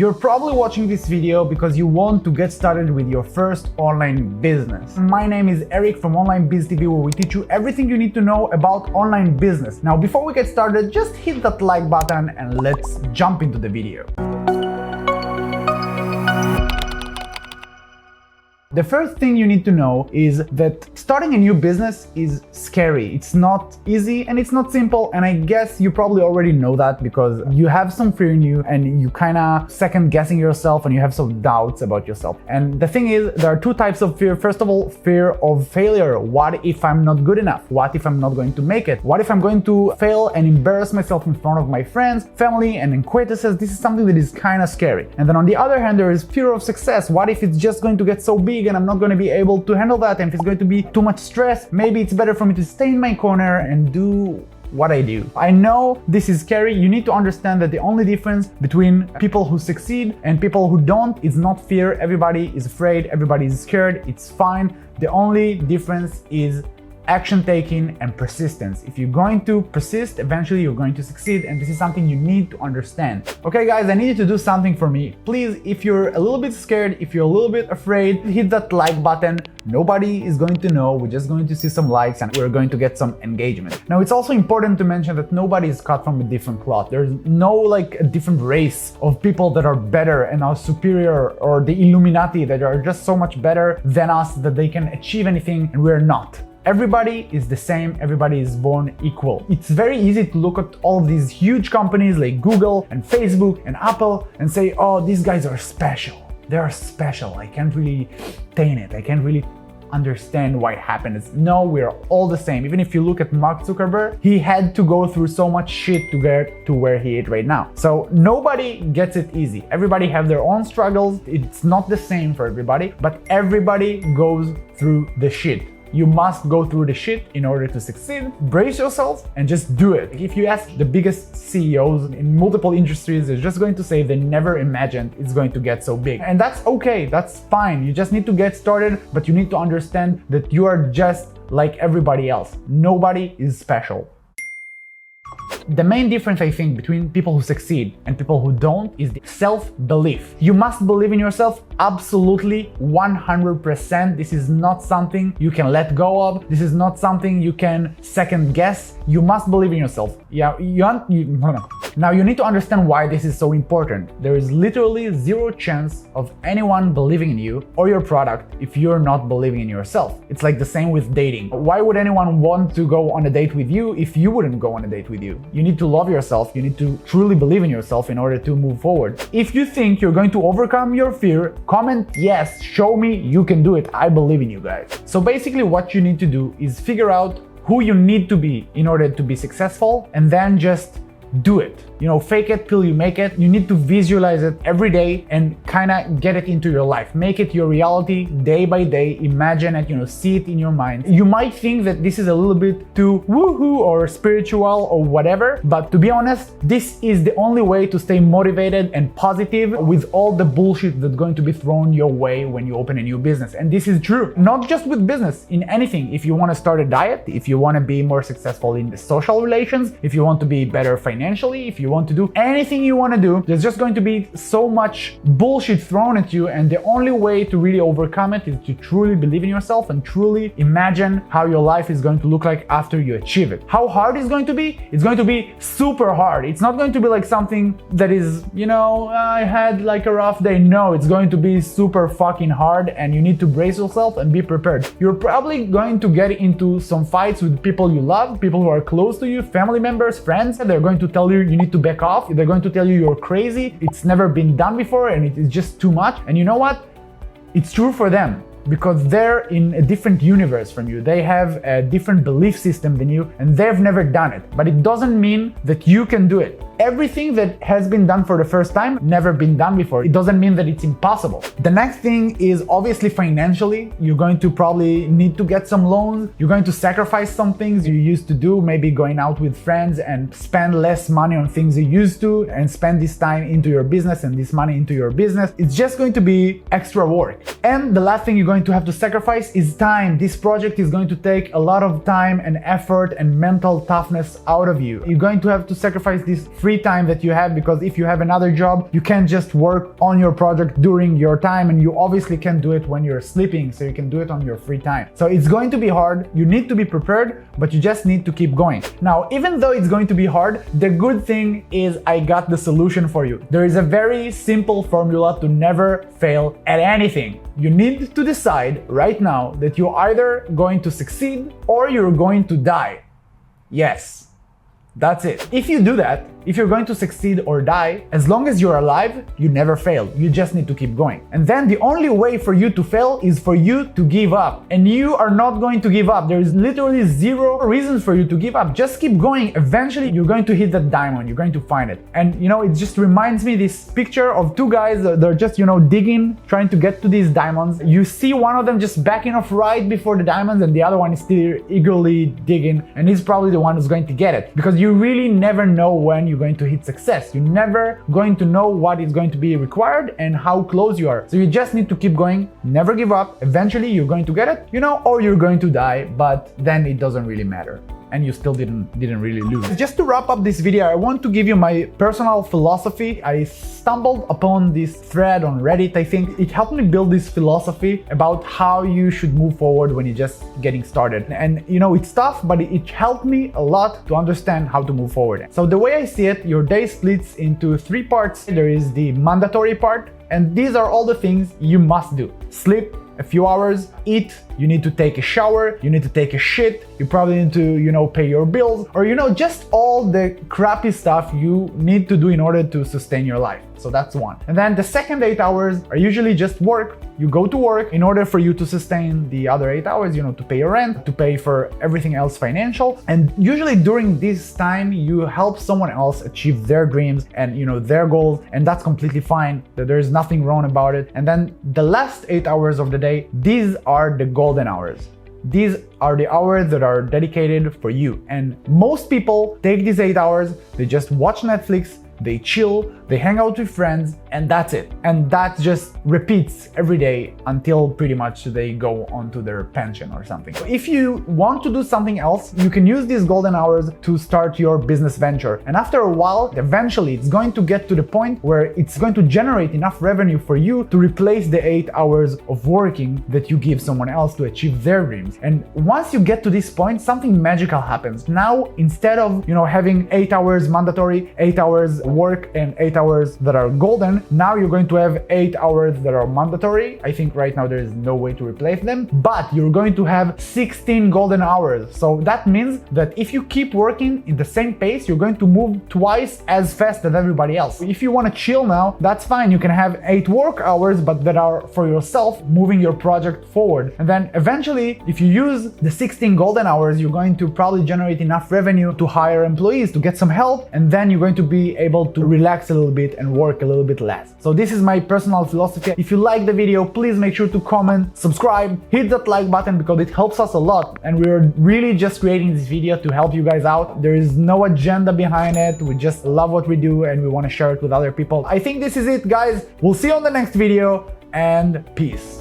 You're probably watching this video because you want to get started with your first online business. My name is Eric from Online Biz TV, where we teach you everything you need to know about online business. Now, before we get started, just hit that like button and let's jump into the video. The first thing you need to know is that starting a new business is scary. It's not easy and it's not simple, and I guess you probably already know that because you have some fear in you and you kind of second guessing yourself and you have some doubts about yourself. And the thing is, there are two types of fear. First of all, fear of failure. What if I'm not good enough? What if I'm not going to make it? What if I'm going to fail and embarrass myself in front of my friends, family, and acquaintances? This is something that is kind of scary. And then on the other hand, there is fear of success. What if it's just going to get so big and I'm not going to be able to handle that, and if it's going to be too much stress, maybe it's better for me to stay in my corner and do what I do. I know this is scary. You need to understand that the only difference between people who succeed and people who don't is not fear. Everybody is afraid, everybody is scared, it's fine. The only difference is action taking and persistence. If you're going to persist, eventually you're going to succeed, and this is something you need to understand. Okay guys, I need you to do something for me. Please, if you're a little bit scared, if you're a little bit afraid, hit that like button. Nobody is going to know, we're just going to see some likes and we're going to get some engagement. Now, it's also important to mention that nobody is cut from a different cloth. There's no like a different race of people that are better and are superior, or the Illuminati that are just so much better than us that they can achieve anything and we're not. Everybody is the same, everybody is born equal. It's very easy to look at all these huge companies like Google and Facebook and Apple and say, oh, these guys are special. They're special. I can't really attain it. I can't really understand why it happens. No, we're all the same. Even if you look at Mark Zuckerberg, he had to go through so much shit to get to where he is right now. So nobody gets it easy. Everybody have their own struggles. It's not the same for everybody, but everybody goes through the shit. You must go through the shit in order to succeed. Brace yourself and just do it. If you ask the biggest CEOs in multiple industries, they're just going to say they never imagined it's going to get so big. And that's okay, that's fine. You just need to get started, but you need to understand that you are just like everybody else. Nobody is special. The main difference, I think, between people who succeed and people who don't is the self-belief. You must believe in yourself absolutely 100%. This is not something you can let go of. This is not something you can second guess. You must believe in yourself. Now you need to understand why this is so important. There is literally zero chance of anyone believing in you or your product if you're not believing in yourself. It's like the same with dating. Why would anyone want to go on a date with you if you wouldn't go on a date with you? You need to love yourself. You need to truly believe in yourself in order to move forward. If you think you're going to overcome your fear, comment yes, show me you can do it. I believe in you guys. So basically what you need to do is figure out who you need to be in order to be successful, and then just do it. You know, fake it till you make it. You need to visualize it every day and kind of get it into your life. Make it your reality day by day. Imagine it, see it in your mind. You might think that this is a little bit too woohoo or spiritual or whatever, but to be honest, this is the only way to stay motivated and positive with all the bullshit that's going to be thrown your way when you open a new business. And this is true, not just with business, in anything. If you want to start a diet, if you want to be more successful in the social relations, if you want to be better financially, if you want to do anything you want to do, there's just going to be so much bullshit thrown at you, and the only way to really overcome it is to truly believe in yourself and truly imagine how your life is going to look like after you achieve it. How hard it's going to be? It's going to be super hard. It's not going to be like something that is, I had like a rough day. No, it's going to be super fucking hard, and you need to brace yourself and be prepared. You're probably going to get into some fights with people you love, people who are close to you, family members, friends. They're going to tell you need to back off. They're going to tell you you're crazy, it's never been done before, and it is just too much. And you know what? It's true for them, because they're in a different universe from you. They have a different belief system than you, and they've never done it. But it doesn't mean that you can do it. Everything that has been done for the first time, never been done before. It doesn't mean that it's impossible. The next thing is obviously financially. You're going to probably need to get some loans. You're going to sacrifice some things you used to do, maybe going out with friends and spend less money on things you used to, and spend this time into your business and this money into your business. It's just going to be extra work. And the last thing you're going to have to sacrifice is time. This project is going to take a lot of time and effort and mental toughness out of you. You're going to have to sacrifice this free free time that you have, because if you have another job, you can't just work on your project during your time, and you obviously can't do it when you're sleeping, so you can do it on your free time. So it's going to be hard, you need to be prepared, but you just need to keep going. Now, even though it's going to be hard, the good thing is I got the solution for you. There is a very simple formula to never fail at anything. You need to decide right now that you're either going to succeed or you're going to die. Yes, that's it. If you do that, if you're going to succeed or die, as long as you're alive, you never fail. You just need to keep going. And then the only way for you to fail is for you to give up. And you are not going to give up. There is literally zero reasons for you to give up. Just keep going. Eventually, you're going to hit that diamond. You're going to find it. And it just reminds me this picture of two guys. They're just, digging, trying to get to these diamonds. You see one of them just backing off right before the diamonds, and the other one is still eagerly digging. And he's probably the one who's going to get it. Because you really never know when you're going to hit success. You're never going to know what is going to be required and how close you are. So you just need to keep going, never give up. Eventually you're going to get it, or you're going to die, but then it doesn't really matter. And you still didn't really lose. Just to wrap up this video, I want to give you my personal philosophy. I stumbled upon this thread on Reddit. I think it helped me build this philosophy about how you should move forward when you're just getting started. And it's tough, but it helped me a lot to understand how to move forward. So the way I see it, your day splits into 3 parts. There is the mandatory part, and these are all the things you must do. Sleep a few hours, eat, you need to take a shower, you need to take a shit, you probably need to, pay your bills, or, just all the crappy stuff you need to do in order to sustain your life. So that's one. And then the second 8 hours are usually just work. You go to work in order for you to sustain the other 8 hours, to pay your rent, to pay for everything else financial. And usually during this time, you help someone else achieve their dreams and, their goals. And that's completely fine. There's nothing wrong about it. And then the last 8 hours of the day, these are the golden hours. These are the hours that are dedicated for you. And most people take these 8 hours, they just watch Netflix, they chill, they hang out with friends, and that's it. And that just repeats every day until pretty much they go on to their pension or something. If you want to do something else, you can use these golden hours to start your business venture. And after a while, eventually it's going to get to the point where it's going to generate enough revenue for you to replace the 8 hours of working that you give someone else to achieve their dreams. And once you get to this point, something magical happens. Now, instead of, having 8 hours mandatory, 8 hours work, and 8 hours that are golden, now you're going to have 8 hours that are mandatory. I think right now there is no way to replace them, but you're going to have 16 golden hours. So that means that if you keep working in the same pace, you're going to move twice as fast as everybody else. If you want to chill now, that's fine. You can have 8 work hours, but that are for yourself, moving your project forward. And then eventually, if you use the 16 golden hours, you're going to probably generate enough revenue to hire employees, to get some help, and then you're going to be able to relax a little bit and work a little bit less. So this is my personal philosophy. If you like the video, please make sure to comment, subscribe, hit that like button because it helps us a lot. And we're really just creating this video to help you guys out. There is no agenda behind it. We just love what we do and we want to share it with other people. I think this is it, guys. We'll see you on the next video, and peace.